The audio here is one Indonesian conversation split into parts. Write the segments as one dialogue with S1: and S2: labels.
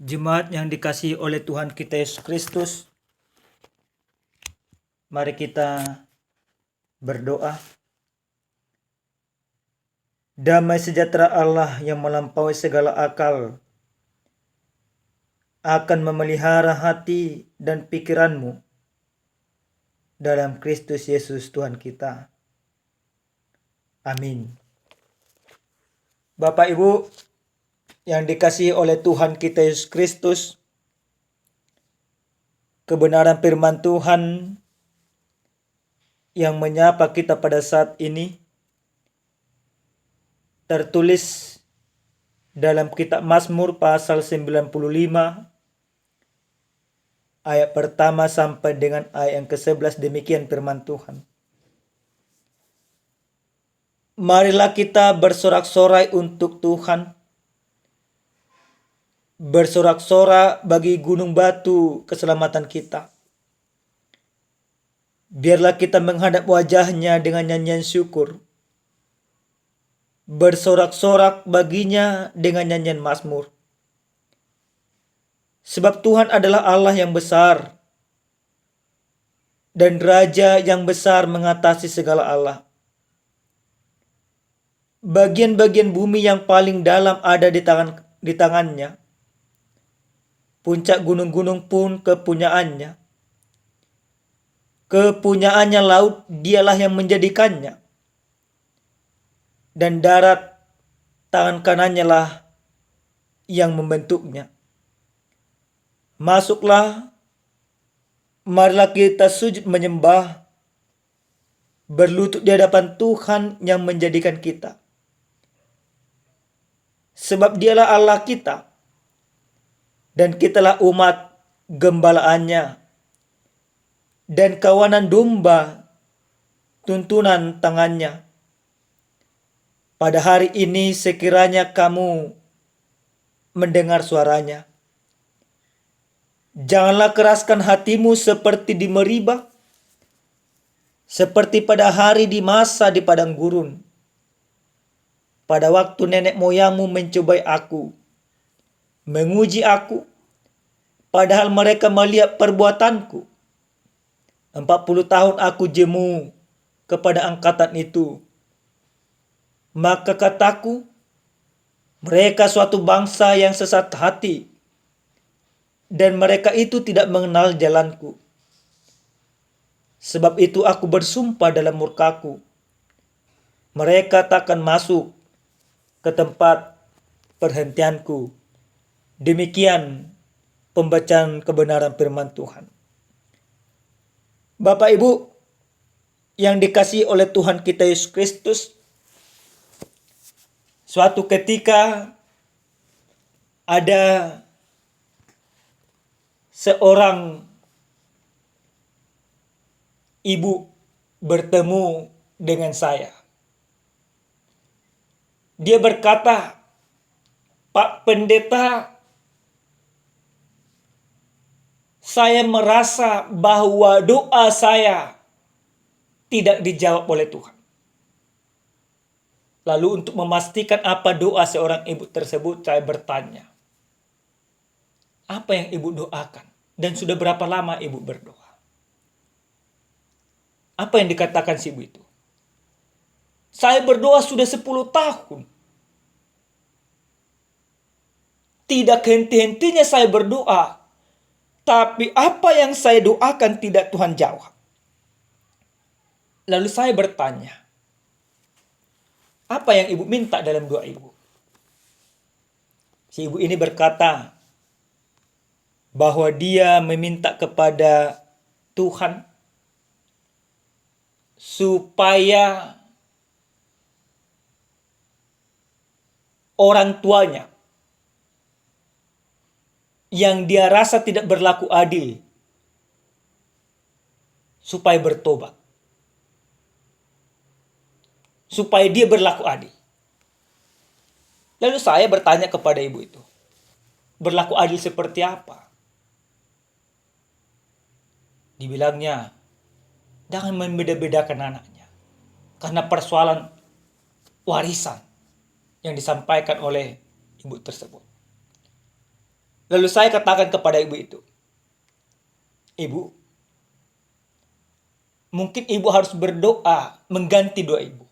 S1: Jemaat yang dikasihi oleh Tuhan kita Yesus Kristus, mari kita berdoa. Damai sejahtera Allah yang melampaui segala akal akan memelihara hati dan pikiranmu dalam Kristus Yesus Tuhan kita. Amin. Bapak Ibu yang dikasihi oleh Tuhan kita Yesus Kristus, kebenaran firman Tuhan yang menyapa kita pada saat ini tertulis dalam kitab Mazmur pasal 95 ayat pertama sampai dengan ayat yang ke-11. Demikian firman Tuhan. Marilah kita bersorak-sorai untuk Tuhan, bersorak-sorai bagi gunung batu keselamatan kita. Biarlah kita menghadap wajahnya dengan nyanyian syukur, bersorak-sorak baginya dengan nyanyian mazmur. Sebab Tuhan adalah Allah yang besar, dan Raja yang besar mengatasi segala Allah. Bagian-bagian bumi yang paling dalam ada di tangannya. Puncak gunung-gunung pun kepunyaannya. Kepunyaannya laut, dialah yang menjadikannya. Dan darat, tangan kanannya lah yang membentuknya. Masuklah, marilah kita sujud menyembah, berlutut di hadapan Tuhan yang menjadikan kita. Sebab dialah Allah kita, dan kitalah umat gembalaannya, dan kawanan domba tuntunan tangannya. Pada hari ini sekiranya kamu mendengar suaranya, janganlah keraskan hatimu seperti di Meribah, seperti pada hari di masa di padang gurun. Pada waktu nenek moyangmu mencobai aku, menguji aku, padahal mereka melihat perbuatanku. 40 tahun aku jemu kepada angkatan itu. Maka kataku, mereka suatu bangsa yang sesat hati, dan mereka itu tidak mengenal jalanku. Sebab itu aku bersumpah dalam murkaku, mereka takkan masuk ke tempat perhentianku. Demikian pembacaan kebenaran firman Tuhan. Bapak Ibu yang dikasihi oleh Tuhan kita Yesus Kristus, suatu ketika ada seorang ibu bertemu dengan saya. Dia berkata, "Pak Pendeta, saya merasa bahwa doa saya tidak dijawab oleh Tuhan." Lalu untuk memastikan apa doa seorang ibu tersebut, saya bertanya, apa yang ibu doakan? Dan sudah berapa lama ibu berdoa? Apa yang dikatakan si ibu itu? Saya berdoa sudah 10 tahun. Tidak henti-hentinya saya berdoa. Tapi apa yang saya doakan tidak Tuhan jawab. Lalu saya bertanya, apa yang ibu minta dalam doa ibu? Si ibu ini berkata bahwa dia meminta kepada Tuhan supaya orang tuanya yang dia rasa tidak berlaku adil supaya bertobat. Supaya dia berlaku adil. Lalu saya bertanya kepada ibu itu, berlaku adil seperti apa? Dibilangnya, jangan membeda-bedakan anaknya. Karena persoalan warisan yang disampaikan oleh ibu tersebut. Lalu saya katakan kepada ibu itu, "Ibu, mungkin ibu harus berdoa mengganti doa ibu."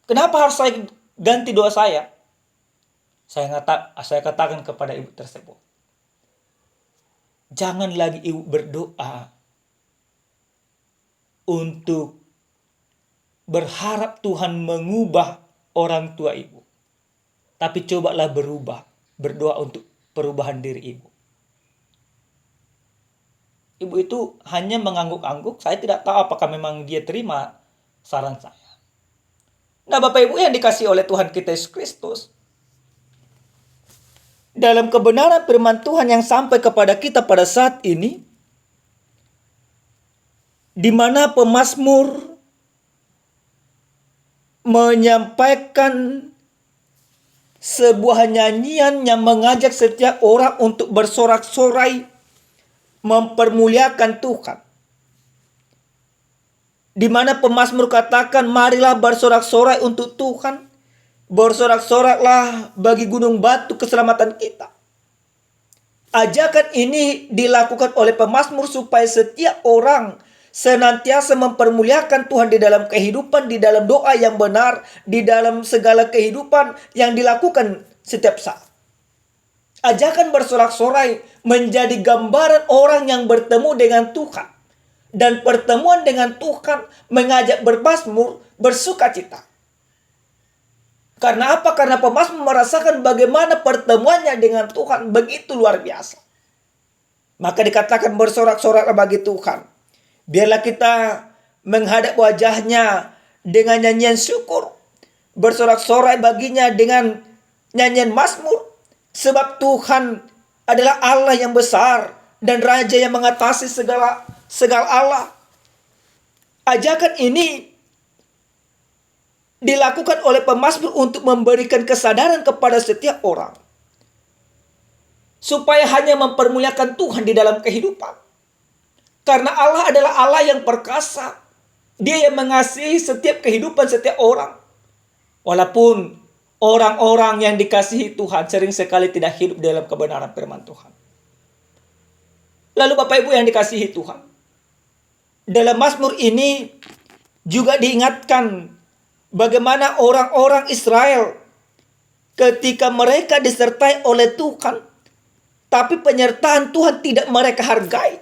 S1: Kenapa harus saya ganti doa saya? Saya katakan kepada ibu tersebut, jangan lagi ibu berdoa untuk berharap Tuhan mengubah orang tua ibu. Tapi cobalah berdoa untuk perubahan diri ibu. Ibu itu hanya mengangguk-angguk, saya tidak tahu apakah memang dia terima saran saya. Nah, Bapak Ibu yang dikasihi oleh Tuhan kita Yesus Kristus, dalam kebenaran firman Tuhan yang sampai kepada kita pada saat ini, di mana pemazmur menyampaikan sebuah nyanyian yang mengajak setiap orang untuk bersorak-sorai mempermuliakan Tuhan. Di mana pemazmur katakan, marilah bersorak-sorai untuk Tuhan, bersorak-soraklah bagi gunung batu keselamatan kita. Ajakan ini dilakukan oleh pemazmur supaya setiap orang senantiasa mempermuliakan Tuhan di dalam kehidupan, di dalam doa yang benar, di dalam segala kehidupan yang dilakukan setiap saat. Ajakan bersorak-sorai menjadi gambaran orang yang bertemu dengan Tuhan. Dan pertemuan dengan Tuhan mengajak bermazmur, bersukacita. Karena apa? Karena pemazmur merasakan bagaimana pertemuannya dengan Tuhan begitu luar biasa. Maka dikatakan bersorak-soraklah bagi Tuhan. Biarlah kita menghadap wajahnya dengan nyanyian syukur. Bersorak-sorai baginya dengan nyanyian mazmur. Sebab Tuhan adalah Allah yang besar dan Raja yang mengatasi segala Allah. Ajakan ini dilakukan oleh pemazmur untuk memberikan kesadaran kepada setiap orang. Supaya hanya mempermuliakan Tuhan di dalam kehidupan. Karena Allah adalah Allah yang perkasa. Dia yang mengasihi setiap kehidupan setiap orang. Walaupun orang-orang yang dikasihi Tuhan sering sekali tidak hidup dalam kebenaran firman Tuhan. Lalu Bapak Ibu yang dikasihi Tuhan, dalam mazmur ini juga diingatkan bagaimana orang-orang Israel ketika mereka disertai oleh Tuhan, tapi penyertaan Tuhan tidak mereka hargai.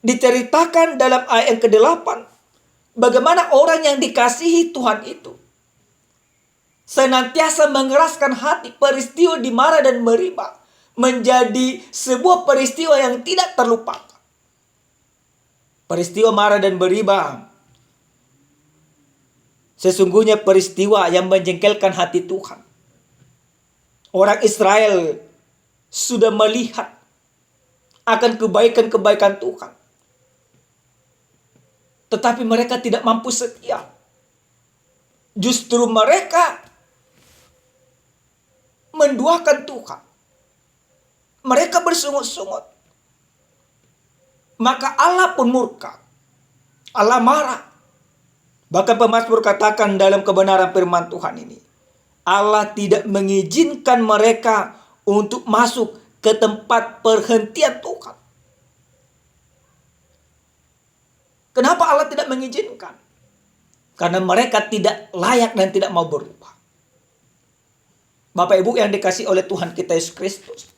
S1: Diceritakan dalam ayat yang ke-8 bagaimana orang yang dikasihi Tuhan itu senantiasa mengeraskan hati. Peristiwa di Mara dan Meriba menjadi sebuah peristiwa yang tidak terlupakan. Peristiwa Mara dan Meriba sesungguhnya peristiwa yang menjengkelkan hati Tuhan. Orang Israel sudah melihat akan kebaikan-kebaikan Tuhan, tetapi mereka tidak mampu setia. Justru mereka menduakan Tuhan. Mereka bersungut-sungut. Maka Allah pun murka. Allah marah. Bahkan pemazmur katakan dalam kebenaran firman Tuhan ini, Allah tidak mengizinkan mereka untuk masuk ke tempat perhentian Tuhan. Kenapa Allah tidak mengizinkan? Karena mereka tidak layak dan tidak mau berubah. Bapak Ibu yang dikasihi oleh Tuhan kita Yesus Kristus,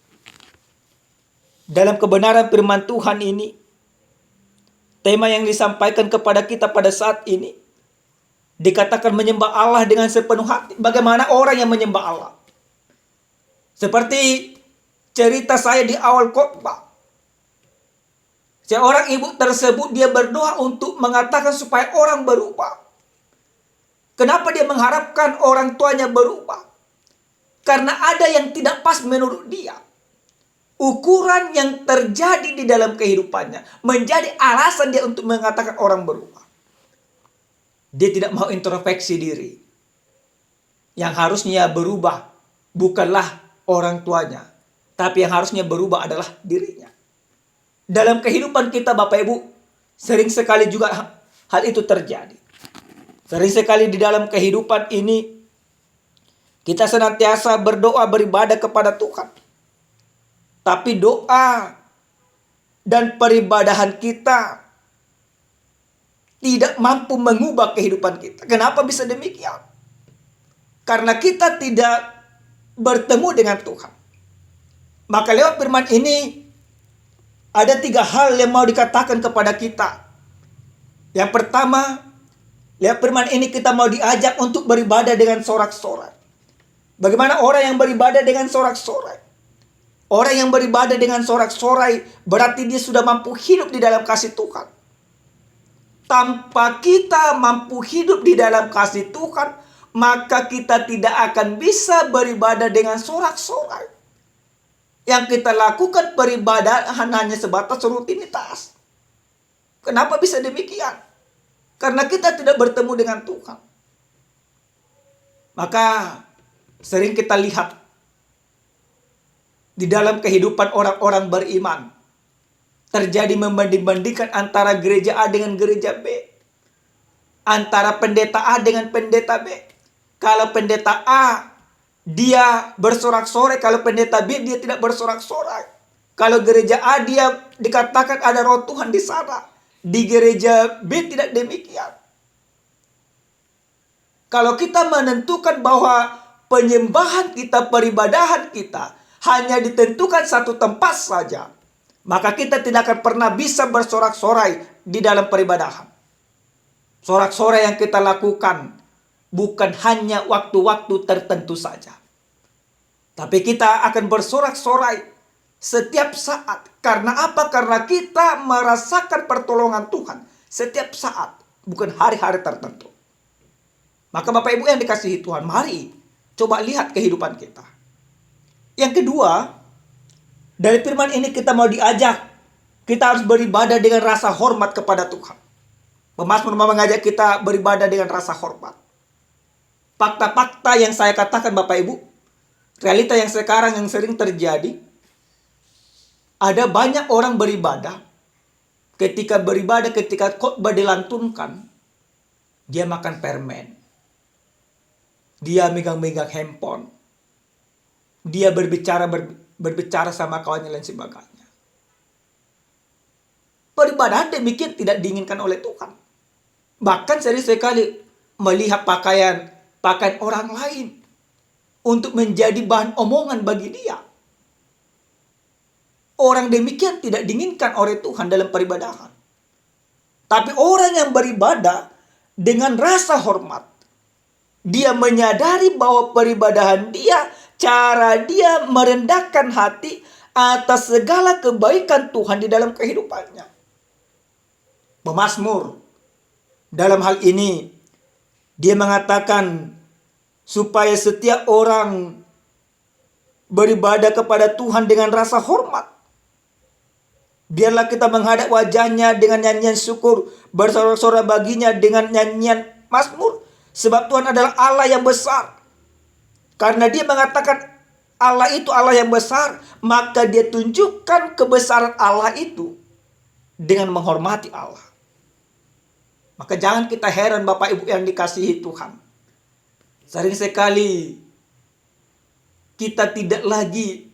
S1: dalam kebenaran firman Tuhan ini, tema yang disampaikan kepada kita pada saat ini, dikatakan menyembah Allah dengan sepenuh hati. Bagaimana orang yang menyembah Allah? Seperti cerita saya di awal khotbah. Seorang ibu tersebut dia berdoa untuk mengatakan supaya orang berubah. Kenapa dia mengharapkan orang tuanya berubah? Karena ada yang tidak pas menurut dia. Ukuran yang terjadi di dalam kehidupannya menjadi alasan dia untuk mengatakan orang berubah. Dia tidak mau introspeksi diri. Yang harusnya berubah bukanlah orang tuanya, tapi yang harusnya berubah adalah dirinya. Dalam kehidupan kita Bapak Ibu, sering sekali juga hal itu terjadi. Sering sekali di dalam kehidupan ini Kita senantiasa berdoa, beribadah kepada Tuhan. Tapi doa dan peribadahan kita tidak mampu mengubah kehidupan kita. Kenapa bisa demikian? Karena kita tidak bertemu dengan Tuhan. Maka lewat firman ini ada 3 hal yang mau dikatakan kepada kita. Yang pertama, lewat firman ini kita mau diajak untuk beribadah dengan sorak-sorai. Bagaimana orang yang beribadah dengan sorak-sorai? Orang yang beribadah dengan sorak-sorai berarti dia sudah mampu hidup di dalam kasih Tuhan. Tanpa kita mampu hidup di dalam kasih Tuhan, maka kita tidak akan bisa beribadah dengan sorak-sorai. Yang kita lakukan peribadahan hanya sebatas rutinitas. Kenapa bisa demikian? Karena kita tidak bertemu dengan Tuhan. Maka sering kita lihat di dalam kehidupan orang-orang beriman terjadi membanding-bandingkan antara gereja A dengan gereja B. Antara pendeta A dengan pendeta B. Kalau pendeta A dia bersorak-sorai, kalau pendeta B dia tidak bersorak-sorai. Kalau gereja A dia dikatakan ada roh Tuhan di sana, di gereja B tidak demikian. Kalau kita menentukan bahwa penyembahan kita, peribadahan kita hanya ditentukan satu tempat saja, maka kita tidak akan pernah bisa bersorak-sorai di dalam peribadahan. Sorak-sorai yang kita lakukan bukan hanya waktu-waktu tertentu saja, tapi kita akan bersorak-sorai setiap saat. Karena apa? Karena kita merasakan pertolongan Tuhan setiap saat, bukan hari-hari tertentu. Maka Bapak Ibu yang dikasihi Tuhan, mari coba lihat kehidupan kita. Yang kedua, dari firman ini kita mau diajak, kita harus beribadah dengan rasa hormat kepada Tuhan. Pemazmur mau mengajak kita beribadah dengan rasa hormat. Fakta-fakta yang saya katakan Bapak Ibu, realita yang sekarang yang sering terjadi, ada banyak orang beribadah, ketika khotbah dilantunkan, dia makan permen, dia megang-megang handphone, dia berbicara sama kawannya dan sebagainya. Peribadahan demikian tidak diinginkan oleh Tuhan. Bahkan sering sekali melihat pakaian orang lain untuk menjadi bahan omongan bagi dia. Orang demikian tidak diinginkan oleh Tuhan dalam peribadahan. Tapi orang yang beribadah dengan rasa hormat, dia menyadari bahwa peribadahan dia, cara dia merendahkan hati atas segala kebaikan Tuhan di dalam kehidupannya. Pemazmur dalam hal ini dia mengatakan supaya setiap orang beribadah kepada Tuhan dengan rasa hormat. Biarlah kita menghadap wajahnya dengan nyanyian syukur, bersorak-sorai baginya dengan nyanyian mazmur. Sebab Tuhan adalah Allah yang besar. Karena dia mengatakan Allah itu Allah yang besar, maka dia tunjukkan kebesaran Allah itu dengan menghormati Allah. Maka jangan kita heran Bapak Ibu yang dikasihi Tuhan. Sering sekali kita tidak lagi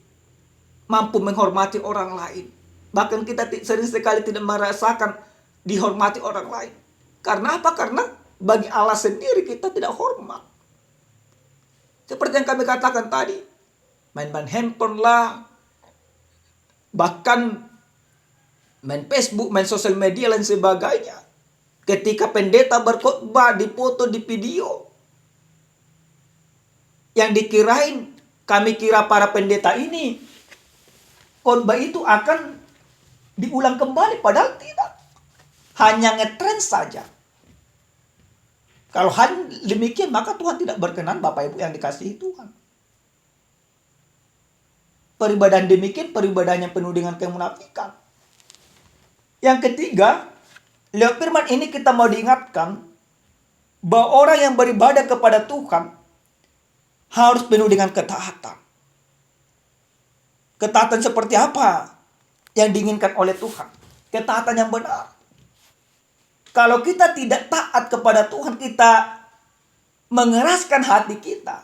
S1: mampu menghormati orang lain. Bahkan kita sering sekali tidak merasakan dihormati orang lain. Karena apa? Karena bagi Allah sendiri kita tidak hormat. Seperti yang kami katakan tadi, main-main handphone lah, bahkan main Facebook, main sosial media dan sebagainya. Ketika pendeta berkhotbah, dipoto, di video, yang dikirain, kami kira para pendeta ini khotbah itu akan diulang kembali, padahal tidak. Hanya ngetrend saja. Kalau hanya demikian, maka Tuhan tidak berkenan Bapak Ibu yang dikasihi Tuhan. Peribadahan demikian, peribadahan yang penuh dengan kemunafikan. Yang ketiga, lewat firman ini kita mau diingatkan bahwa orang yang beribadah kepada Tuhan harus penuh dengan ketaatan. Ketaatan seperti apa yang diinginkan oleh Tuhan? Ketaatan yang benar. Kalau kita tidak taat kepada Tuhan, kita mengeraskan hati kita,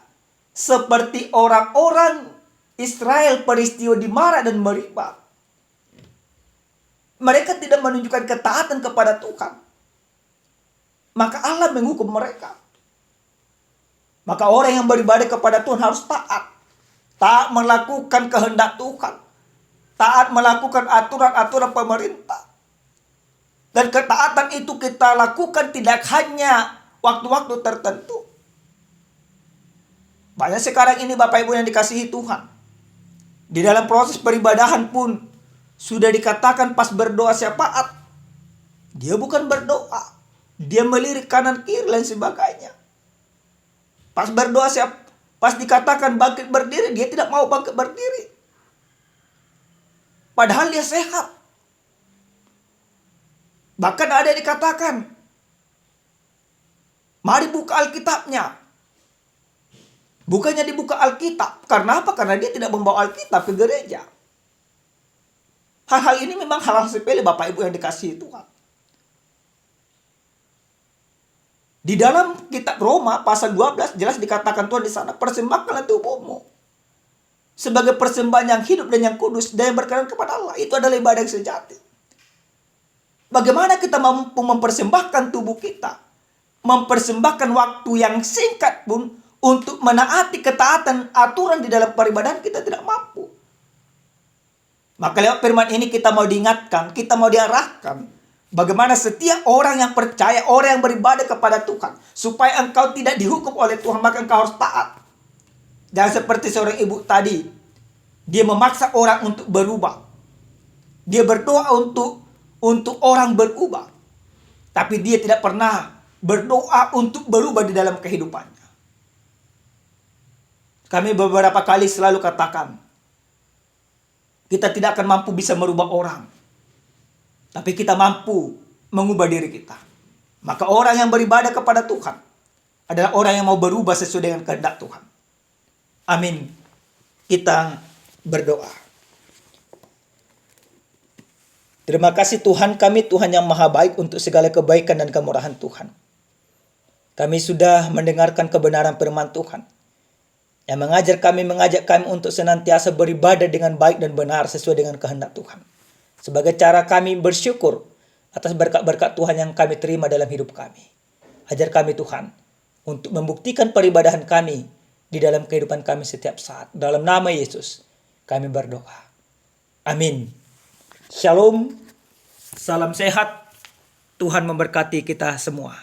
S1: seperti orang-orang Israel peristiwa di Mara dan Meriba. Mereka tidak menunjukkan ketaatan kepada Tuhan. Maka Allah menghukum mereka. Maka orang yang beribadah kepada Tuhan harus taat. Taat melakukan kehendak Tuhan. Taat melakukan aturan-aturan pemerintah. Dan ketaatan itu kita lakukan tidak hanya waktu-waktu tertentu. Banyak sekarang ini Bapak Ibu yang dikasihi Tuhan. Di dalam proses peribadahan pun sudah dikatakan pas berdoa syafaat, dia bukan berdoa. Dia melirik kanan kiri dan sebagainya. Pas berdoa pas dikatakan bangkit berdiri, dia tidak mau bangkit berdiri. Padahal dia sehat. Bahkan ada yang dikatakan, mari buka Alkitabnya. Bukannya dibuka Alkitab. Karena apa? Karena dia tidak membawa Alkitab ke gereja. Hal-hal ini memang hal-hal sepele Bapak Ibu yang dikasihi Tuhan. Di dalam kitab Roma pasal 12 jelas dikatakan Tuhan di sana, persembahkanlah tubuhmu sebagai persembahan yang hidup dan yang kudus dan yang berkenan kepada Allah. Itu adalah ibadah yang sejati. Bagaimana kita mampu mempersembahkan tubuh kita, mempersembahkan waktu yang singkat pun untuk menaati ketaatan aturan di dalam peribadahan, kita tidak mampu. Maka lewat firman ini kita mau diingatkan, kita mau diarahkan bagaimana setiap orang yang percaya, orang yang beribadah kepada Tuhan, supaya engkau tidak dihukum oleh Tuhan, maka engkau harus taat. Jangan seperti seorang ibu tadi, dia memaksa orang untuk berubah. Dia berdoa untuk orang berubah, tapi dia tidak pernah berdoa untuk berubah di dalam kehidupannya. Kami beberapa kali selalu katakan, kita tidak akan mampu bisa merubah orang, tapi kita mampu mengubah diri kita. Maka orang yang beribadah kepada Tuhan adalah orang yang mau berubah sesuai dengan kehendak Tuhan. Amin. Kita berdoa. Terima kasih Tuhan kami, Tuhan yang maha baik untuk segala kebaikan dan kemurahan Tuhan. Kami sudah mendengarkan kebenaran firman Tuhan yang mengajak kami untuk senantiasa beribadah dengan baik dan benar sesuai dengan kehendak Tuhan. Sebagai cara kami bersyukur atas berkat-berkat Tuhan yang kami terima dalam hidup kami. Ajar kami Tuhan untuk membuktikan peribadahan kami di dalam kehidupan kami setiap saat. Dalam nama Yesus kami berdoa. Amin. Shalom. Salam sehat. Tuhan memberkati kita semua.